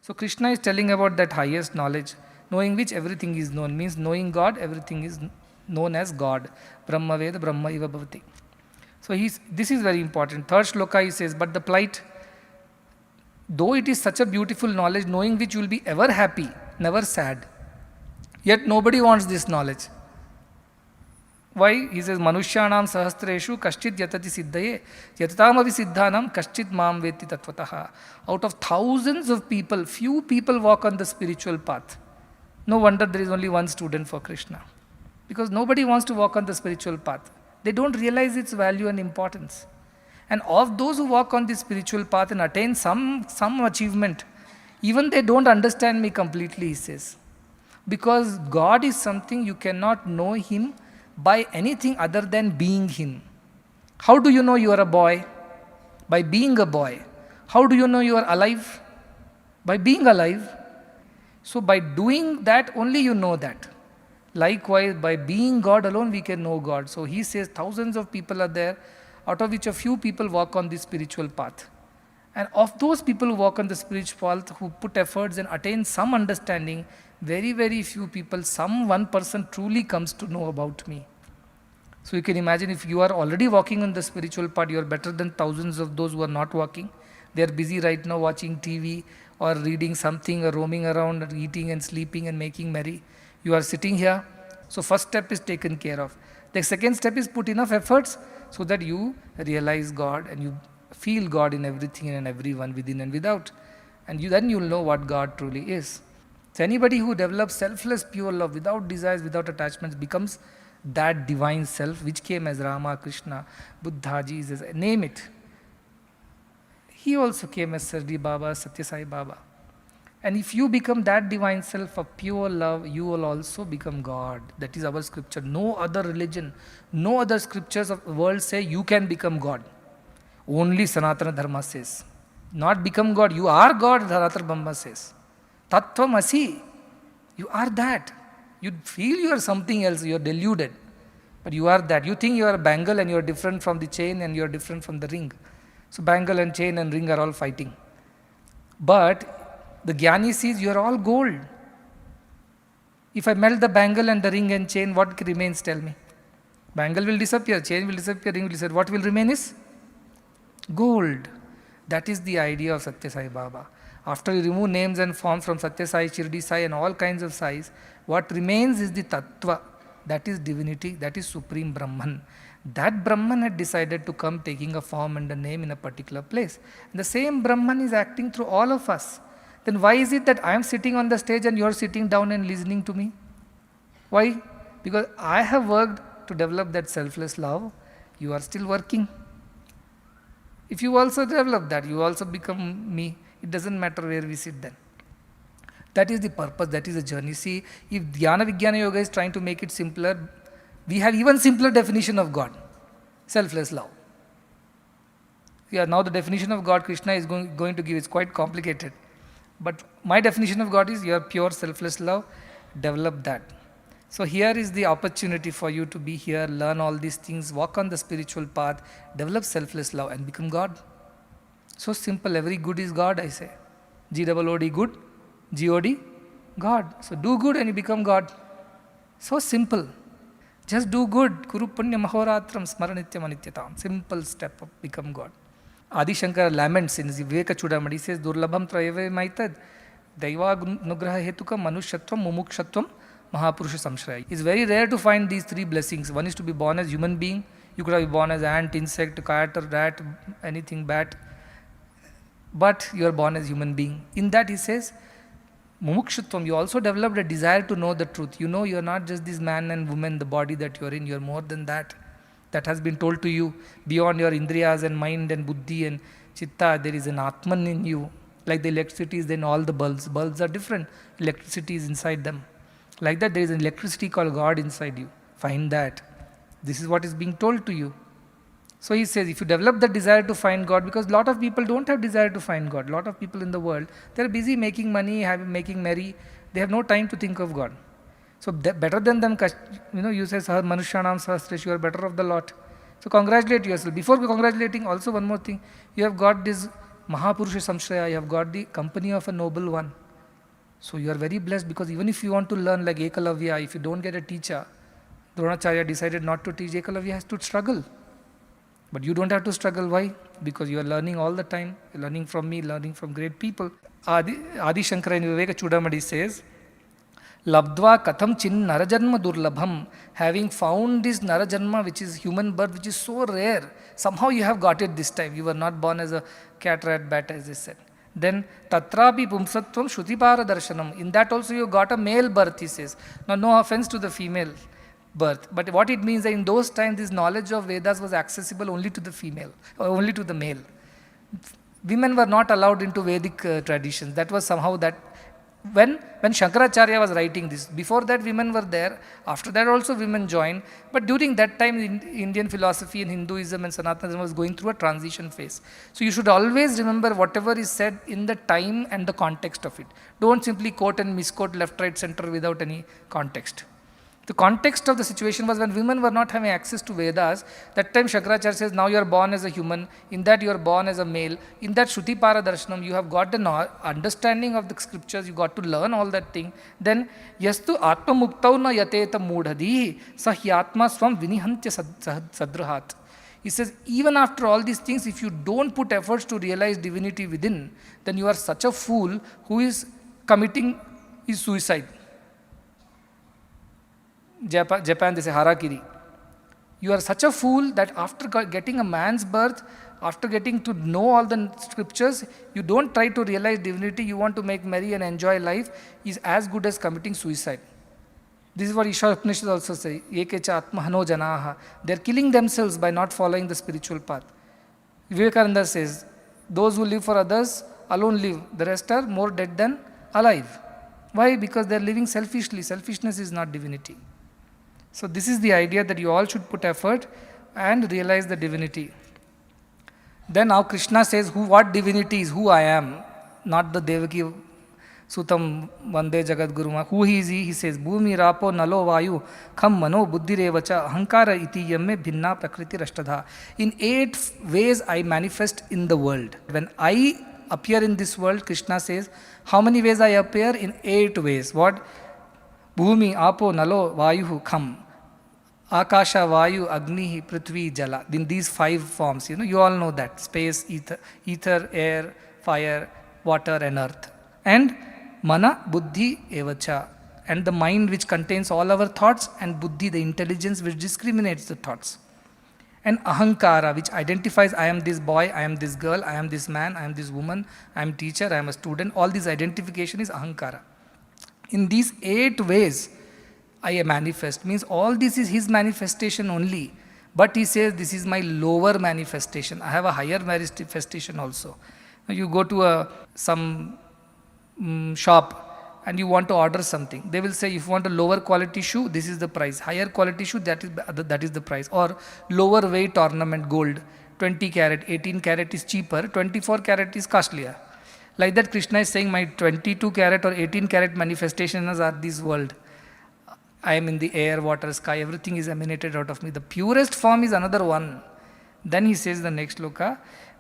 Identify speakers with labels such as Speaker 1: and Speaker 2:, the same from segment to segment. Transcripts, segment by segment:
Speaker 1: So Krishna is telling about that highest knowledge, knowing which everything is known, means knowing God, everything is known as God. Brahma Veda, Brahma Iva Bhavati. So this is very important. Third shloka he says, but the plight, though it is such a beautiful knowledge, knowing which you will be ever happy, never sad. Yet nobody wants this knowledge. Why? He says, Manushyanam sahastreshu kashchit yatati siddhaye yatataam avi siddhanam kashchit mam veti tatvataha. Out of thousands of people, few people walk on the spiritual path. No wonder there is only one student for Krishna. Because nobody wants to walk on the spiritual path. They don't realize its value and importance. And of those who walk on the spiritual path and attain some achievement, even they don't understand me completely, he says. Because God is something you cannot know Him by anything other than being Him. How do you know you are a boy? By being a boy. How do you know you are alive? By being alive. So by doing that, only you know that. Likewise, by being God alone, we can know God. So he says thousands of people are there, out of which a few people walk on the spiritual path. And of those people who walk on the spiritual path, who put efforts and attain some understanding, very, very few people, some one person truly comes to know about me. So you can imagine, if you are already walking on the spiritual path, you are better than thousands of those who are not walking. They are busy right now watching TV or reading something or roaming around or eating and sleeping and making merry. You are sitting here. So first step is taken care of. The second step is put enough efforts so that you realize God and you feel God in everything and everyone, within and without. And then you will know what God truly is. So anybody who develops selfless pure love without desires, without attachments, becomes that divine self which came as Rama, Krishna, Buddha, Jesus, name it. He also came as Sardi Baba, Satya Sai Baba. And if you become that divine self of pure love, you will also become God. That is our scripture. No other religion, no other scriptures of the world say you can become God. Only Sanatana Dharma says. Not become God, you are God, Sanatana Dharma says. Tattvam Asi, you are that. You feel you are something else, you are deluded. But you are that. You think you are a bangle and you are different from the chain and you are different from the ring. So bangle and chain and ring are all fighting. But the Jnani sees you are all gold. If I melt the bangle and the ring and chain, what remains? Tell me. Bangle will disappear, chain will disappear, ring will disappear. What will remain is gold. That is the idea of Satya Sai Baba. After you remove names and forms from Satya Sai, Shirdi Sai and all kinds of Sais, what remains is the Tattva. That is divinity, that is Supreme Brahman. That Brahman had decided to come taking a form and a name in a particular place. And the same Brahman is acting through all of us. Then why is it that I am sitting on the stage and you are sitting down and listening to me? Why? Because I have worked to develop that selfless love. You are still working. If you also develop that, you also become me. It doesn't matter where we sit then. That is the purpose, that is the journey. See, if Dhyana Vijnana Yoga is trying to make it simpler, we have even simpler definition of God. Selfless love. Yeah, now the definition of God Krishna is going to give is quite complicated. But my definition of God is your pure selfless love, develop that. So here is the opportunity for you to be here, learn all these things, walk on the spiritual path, develop selfless love and become God. So simple, every good is God, I say. G-O-O-D, good, G-O-D, God. So do good and you become God. So simple. Just do good. Kuru punya mahoratram smaranityam anityatam. Simple step of become God. Adi Shankara laments in the Viveka Chudamani, he says, Durlabham trayave maitad, Daiva nugraha hetukam manushyatvam mumukshatvam mahapurusha samshraya. It's very rare to find these three blessings. One is to be born as human being. You could have been born as ant, insect, cat or rat, anything, bat. But you are born as human being. In that he says, mumukshatvam, you also developed a desire to know the truth. You know you are not just this man and woman, the body that you are in, you are more than that. That has been told to you. Beyond your indriyas and mind and buddhi and chitta, there is an Atman in you. Like the electricity is in all the bulbs. Bulbs are different. Electricity is inside them. Like that, there is an electricity called God inside you. Find that. This is what is being told to you. So he says, if you develop the desire to find God, because a lot of people don't have desire to find God. A lot of people in the world, they are busy making money, making merry. They have no time to think of God. So better than them, you say, Manushyanam Sahasresh, you are better of the lot. So congratulate yourself. Before congratulating, also one more thing. You have got this Mahapurusha Samshraya, you have got the company of a noble one. So you are very blessed, because even if you want to learn like Ekalavya, if you don't get a teacher, Dronacharya decided not to teach, Ekalavya has to struggle. But you don't have to struggle. Why? Because you are learning all the time. You're learning from me, learning from great people. Adi Shankara in Viveka Chudamadi says, Labdva katham chin narajanma durlabham. Having found this narajanma, which is human birth, which is so rare, somehow you have got it this time. You were not born as a cat, rat, bat, as they said. Then tatrapi pumsatvam shrutipara darshanam. In that also you got a male birth, he says. Now, no offense to the female birth, but what it means that in those times this knowledge of Vedas was accessible only to the female, or only to the male. Women were not allowed into Vedic traditions. That was somehow that when Shankaracharya was writing this, before that women were there, after that also women joined, but during that time Indian philosophy and Hinduism and Sanatanism was going through a transition phase. So you should always remember whatever is said in the time and the context of it. Don't simply quote and misquote left, right, center without any context. The context of the situation was when women were not having access to Vedas. That time Shankaracharya says, now you are born as a human, in that you are born as a male. In that Shruti Para Darshanam, you have got the understanding of the scriptures, you got to learn all that thing. Then, Yastu Atma Muktau na yateta mudhadi sahyatma swam vinihantya sadrahat. He says, even after all these things, if you don't put efforts to realize divinity within, then you are such a fool who is committing his suicide. Japan, they say harakiri. You are such a fool that after getting a man's birth, after getting to know all the scriptures, you don't try to realize divinity, you want to make merry and enjoy life, is as good as committing suicide. This is what Ishwar Upanishad also say, Yekecha atmahano janaha. They are killing themselves by not following the spiritual path. Vivekananda says, those who live for others alone live, the rest are more dead than alive. Why? Because they are living selfishly. Selfishness is not divinity. So this is the idea that you all should put effort and realize the divinity. Then now Krishna says what divinity is, who I am, not the Devaki Sutam Vande Jagat Guruma. Who he is he? He says, Bhumi Rapo Nalo Vayu Kham Mano Buddhi Revacha Ahankara Iti Yamme Bhinna Prakriti Rashtadha. In 8 ways I manifest in the world. When I appear in this world, Krishna says, how many ways I appear? In 8 ways. What? Bhumi, Apo, Nalo, Vayu, Kham. Akasha, Vayu, Agni, Prithvi, Jala. In these 5 forms, you all know that. Space, ether, air, fire, water and earth. And Mana, Buddhi, Evacha. And the mind which contains all our thoughts, and Buddhi, the intelligence which discriminates the thoughts. And Ahankara, which identifies I am this boy, I am this girl, I am this man, I am this woman, I am teacher, I am a student. All this identification is Ahankara. In these 8 ways, I manifest. Means all this is his manifestation only. But he says this is my lower manifestation. I have a higher manifestation also. Now you go to some shop and you want to order something. They will say if you want a lower quality shoe, this is the price. Higher quality shoe, that is the price. Or lower weight ornament, gold. 20 carat, 18 carat is cheaper. 24 carat is costlier. Like that Krishna is saying my 22 carat or 18 carat manifestations are this world. I am in the air, water, sky, everything is emanated out of me. The purest form is another one. Then he says the next loka,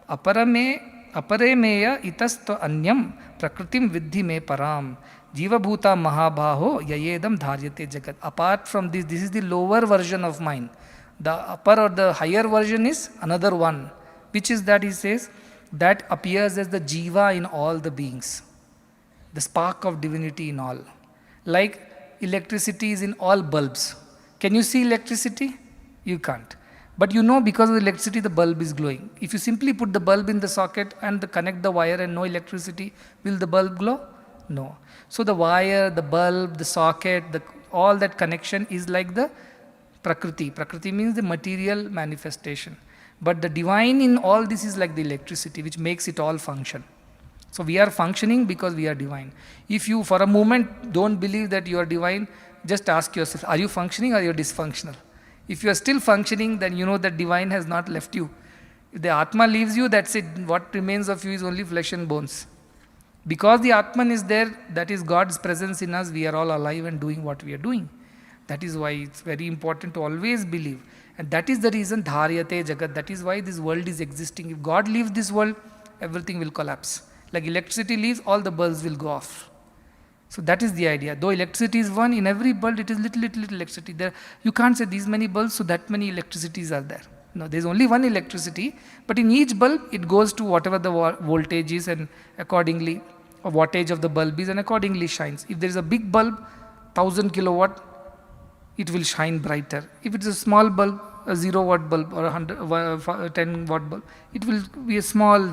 Speaker 1: apare meya itasto anyam prakritim vidhi me param jiva bhuta mahabhaho yayedam dharyate jagat. Apart from this is the lower version of mine. The upper or the higher version is another one. Which is that he says, that appears as the jiva in all the beings. The spark of divinity in all. Like electricity is in all bulbs. Can you see electricity? You can't. But because of electricity the bulb is glowing. If you simply put the bulb in the socket and connect the wire and no electricity, will the bulb glow? No. So the wire, the bulb, the socket, all that connection is like the Prakriti. Prakriti means the material manifestation. But the divine in all this is like the electricity which makes it all function. So we are functioning because we are divine. If you for a moment don't believe that you are divine, just ask yourself, are you functioning or are you dysfunctional? If you are still functioning, then you know that divine has not left you. If the Atma leaves you, that's it. What remains of you is only flesh and bones. Because the Atman is there, that is God's presence in us, we are all alive and doing what we are doing. That is why it's very important to always believe. And that is the reason Dharyate Jagat. That is why this world is existing. If God leaves this world, everything will collapse. Like electricity leaves, all the bulbs will go off. So that is the idea. Though electricity is one, in every bulb it is little electricity. There, you can't say these many bulbs, so that many electricities are there. No, there is only one electricity, but in each bulb it goes to whatever the voltage is, and accordingly, or wattage of the bulb is, and accordingly shines. If there is a big bulb, 1000 kilowatt, it will shine brighter. If it is a small bulb, a 0 watt bulb or a 10 watt bulb, it will be a small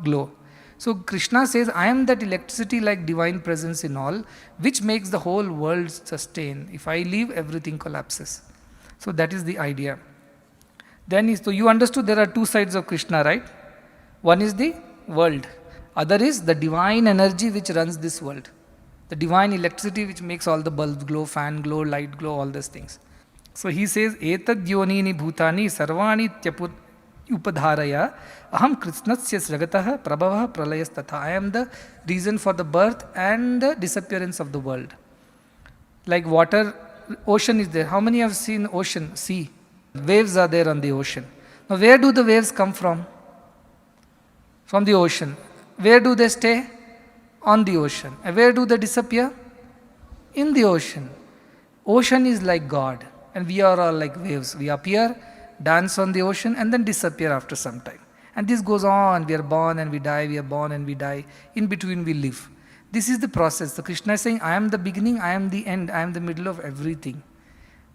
Speaker 1: glow. So Krishna says, I am that electricity like divine presence in all, which makes the whole world sustain. If I leave, everything collapses. So that is the idea. Then so you understood there are two sides of Krishna, right? One is the world. Other is the divine energy which runs this world. The divine electricity which makes all the bulbs glow, fan glow, light glow, all these things. So he says, Etad yonini bhutani sarvani tyaput upadharaya aham krishnasya sragatah prabhavah pralayas tatha. I am the reason for the birth and the disappearance of the world. Like water, ocean is there. How many have seen ocean, sea? Waves are there on the ocean. Now where do the waves come from? From the ocean. Where do they stay? On the ocean. And where do they disappear? In the ocean. Ocean is like God, and we are all like waves. We appear, dance on the ocean, and then disappear after some time. And this goes on. We are born and we die, we are born and we die. In between we live. This is the process. So Krishna is saying, I am the beginning, I am the end, I am the middle of everything.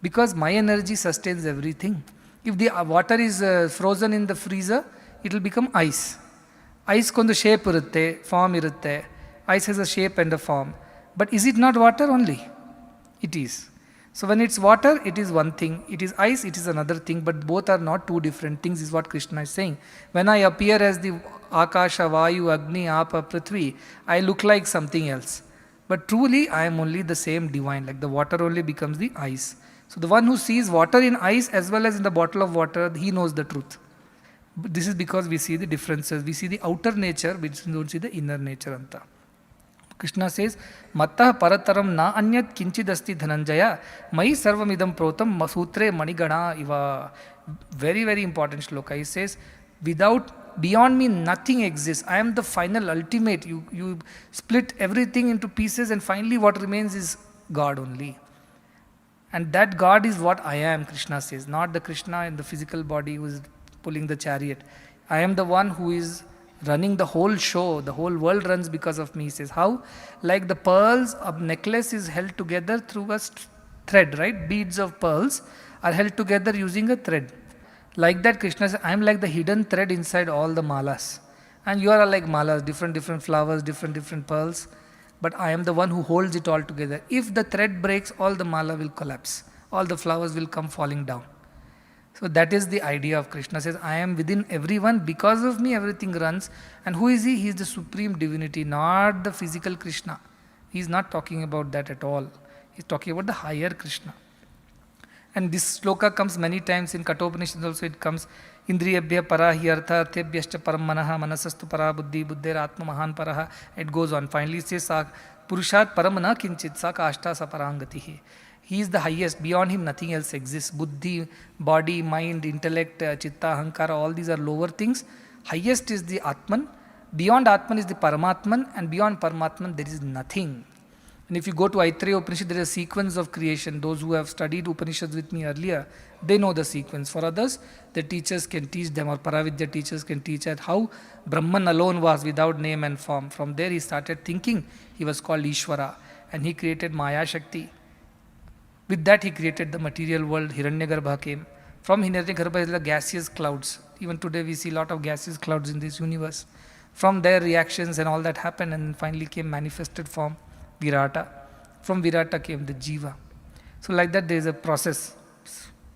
Speaker 1: Because my energy sustains everything. If the water is frozen in the freezer, it will become ice. Ice kondu shape irutte, form irutte. Ice has a shape and a form. But is it not water only? It is. So when it's water, it is one thing. It is ice, it is another thing. But both are not two different things, is what Krishna is saying. When I appear as the Akasha, Vayu, Agni, Apa, Prithvi, I look like something else. But truly, I am only the same divine. Like the water only becomes the ice. So the one who sees water in ice as well as in the bottle of water, he knows the truth. But this is because we see the differences. We see the outer nature, we don't see the inner nature. Anta. Krishna says, Mattah parataram na anyat kinchidasti dhananjaya mai sarvamidam protam masutre manigana iva. Very, very important shloka. He says, beyond me nothing exists. I am the final, ultimate. You split everything into pieces and finally what remains is God only. And that God is what I am, Krishna says. Not the Krishna in the physical body who is pulling the chariot. I am the one who is running the whole show. The whole world runs because of me. He says, how? Like the pearls of necklace is held together through a thread, right? Beads of pearls are held together using a thread. Like that, Krishna says, I am like the hidden thread inside all the malas. And you are like malas, different flowers, different pearls. But I am the one who holds it all together. If the thread breaks, all the mala will collapse. All the flowers will come falling down. So that is the idea of Krishna. Says, I am within everyone. Because of me, everything runs. And who is he? He is the supreme divinity, not the physical Krishna. He is not talking about that at all. He is talking about the higher Krishna. And this sloka comes many times in Kathopanishad also. It comes, Indriyabhya para hiyartha arthebhyascha param manaha manasastu para buddhi buddher atma mahan paraha. It goes on. Finally it says, Purushat paramana kinchit sa kashta sa parangatihi. He is the highest. Beyond him nothing else exists. Buddhi, body, mind, intellect, chitta, hankara, all these are lower things. Highest is the Atman. Beyond Atman is the Paramatman. And beyond Paramatman there is nothing. And if you go to Aitreya Upanishad, there is a sequence of creation. Those who have studied Upanishads with me earlier, they know the sequence. For others, the teachers can teach them, or Paravidya teachers can teach at how Brahman alone was without name and form. From there he started thinking. He was called Ishvara. And he created Maya Shakti. With that he created the material world. Hiranyagarbha came. From Hiranyagarbha is the gaseous clouds. Even today we see a lot of gaseous clouds in this universe. From there reactions and all that happened, and finally came manifested form. Virata. From Virata came the Jiva. So like that there is a process.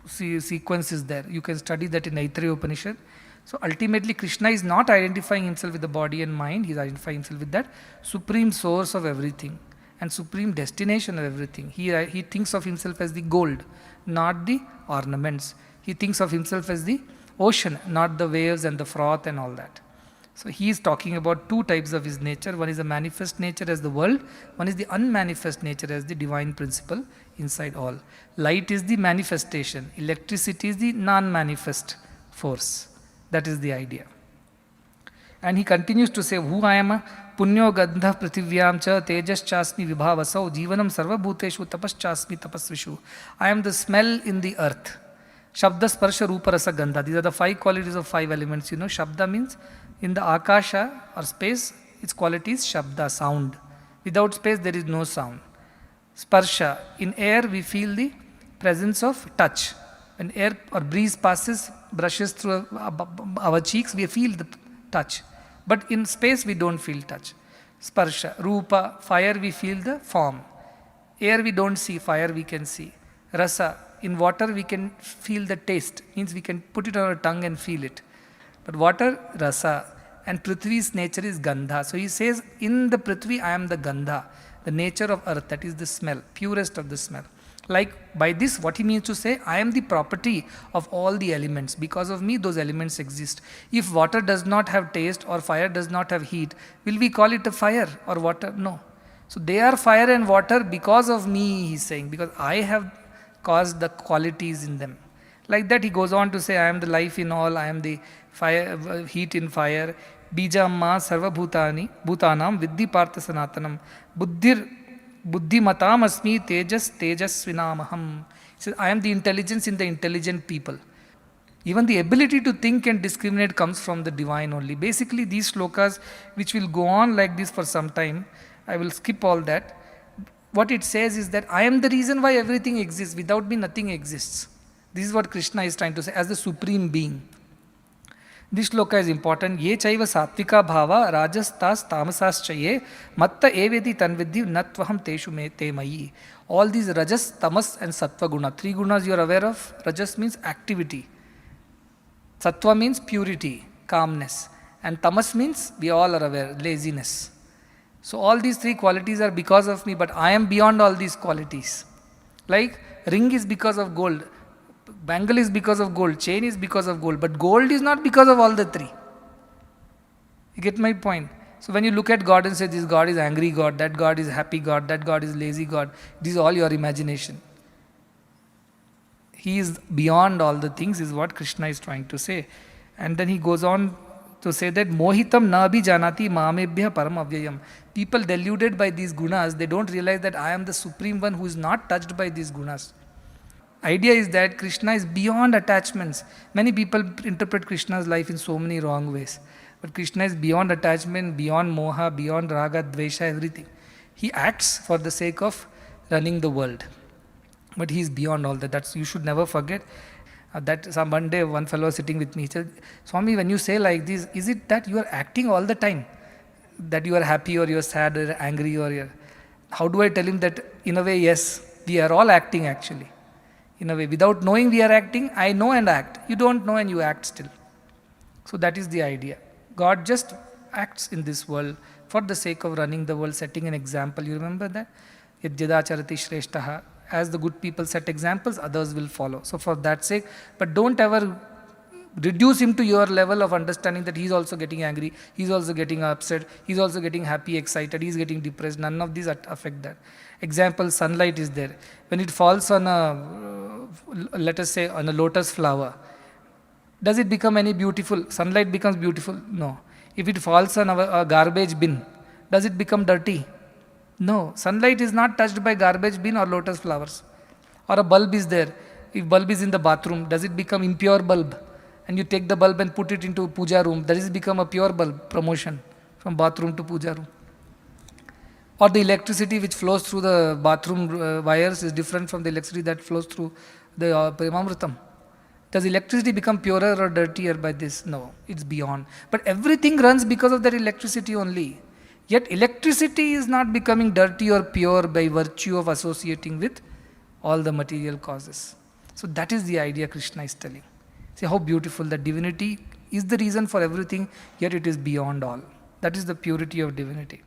Speaker 1: Sequence is there. You can study that in Aitreya Upanishad. So ultimately Krishna is not identifying himself with the body and mind. He is identifying himself with that supreme source of everything and supreme destination of everything. He thinks of himself as the gold, not the ornaments. He thinks of himself as the ocean, not the waves and the froth and all that. So he is talking about two types of his nature. One is the manifest nature as the world. One is the unmanifest nature as the divine principle inside all. Light is the manifestation. Electricity is the non-manifest force. That is the idea. And he continues to say, Who I am? Punyo gandha prithivyam cha tejas chasmi vibhavasau jivanam sarva bhuteshu tapas chasmi tapasvishu. I am the smell in the earth. Shabda sparsha rupa rasa gandha. These are the 5 qualities of 5 elements. Shabda means in the akasha or space, its quality is shabda, sound. Without space, there is no sound. Sparsha, in air we feel the presence of touch. When air or breeze passes, brushes through our cheeks, we feel the touch. But in space, we don't feel touch. Sparsha, rupa, fire, we feel the form. Air we don't see, fire we can see. Rasa, in water we can feel the taste, means we can put it on our tongue and feel it. But water, rasa, and Prithvi's nature is gandha. So he says, in the Prithvi I am the gandha, the nature of earth, that is the smell, purest of the smell. Like by this, what he means to say, I am the property of all the elements. Because of me, those elements exist. If water does not have taste or fire does not have heat, will we call it a fire or water? No. So they are fire and water because of me, he is saying, because I have caused the qualities in them. Like that he goes on to say, I am the life in all, I am the fire, heat in fire. Bijamma sarva bhutanam viddhi partha sanatanam buddhimatam asmi tejasvinamaham. He says, I am the intelligence in the intelligent people. Even the ability to think and discriminate comes from the divine only. Basically, these shlokas, which will go on like this for some time, I will skip all that. What it says is that I am the reason why everything exists. Without me, nothing exists. This is what Krishna is trying to say as the supreme being. This shloka is important. Ye chaiva sattvika bhava rajastas tamasas chaye matta evedi tanvidhi natvaham teshu me te mayi. All these rajas, tamas and sattva guna. 3 gunas you are aware of. Rajas means activity. Sattva means purity, calmness. And tamas means, we all are aware, laziness. So all these 3 qualities are because of me, but I am beyond all these qualities. Like ring is because of gold. Bangle is because of gold, chain is because of gold, but gold is not because of all the 3. You get my point? So when you look at God and say, this God is angry God, that God is happy God, that God is lazy God, this is all your imagination. He is beyond all the things, is what Krishna is trying to say. And then he goes on to say that mohitam na bhi janati mamebhya param avyayam. People deluded by these gunas, they don't realize that I am the supreme one who is not touched by these gunas. Idea is that Krishna is beyond attachments. Many people interpret Krishna's life in so many wrong ways. But Krishna is beyond attachment, beyond moha, beyond raga, dvesha, everything. He acts for the sake of running the world. But he is beyond all that. You should never forget. One day one fellow was sitting with me, he said, Swami, when you say like this, is it that you are acting all the time? That you are happy or you are sad or angry or you are... How do I tell him that in a way, yes, we are all acting actually. In a way, without knowing we are acting, I know and act. You don't know and you act still. So that is the idea. God just acts in this world for the sake of running the world, setting an example. You remember that? Yajyadacharati shreshtaha. As the good people set examples, others will follow. So for that sake, but don't ever reduce him to your level of understanding that he's also getting angry, he's also getting upset, he's also getting happy, excited, he's getting depressed. None of these affect that. Example, sunlight is there. When it falls on let us say on a lotus flower, does it become any beautiful? Sunlight becomes beautiful? No. If it falls on a garbage bin, does it become dirty? No. Sunlight is not touched by garbage bin or lotus flowers. Or a bulb is there. If bulb is in the bathroom, does it become impure bulb? And you take the bulb and put it into puja room, does it become a pure bulb? Promotion from bathroom to puja room. Or the electricity which flows through the bathroom wires is different from the electricity that flows through the Premamritam. Does electricity become purer or dirtier by this? No, it's beyond. But everything runs because of that electricity only. Yet electricity is not becoming dirty or pure by virtue of associating with all the material causes. So that is the idea Krishna is telling. See how beautiful that divinity is the reason for everything, yet it is beyond all. That is the purity of divinity.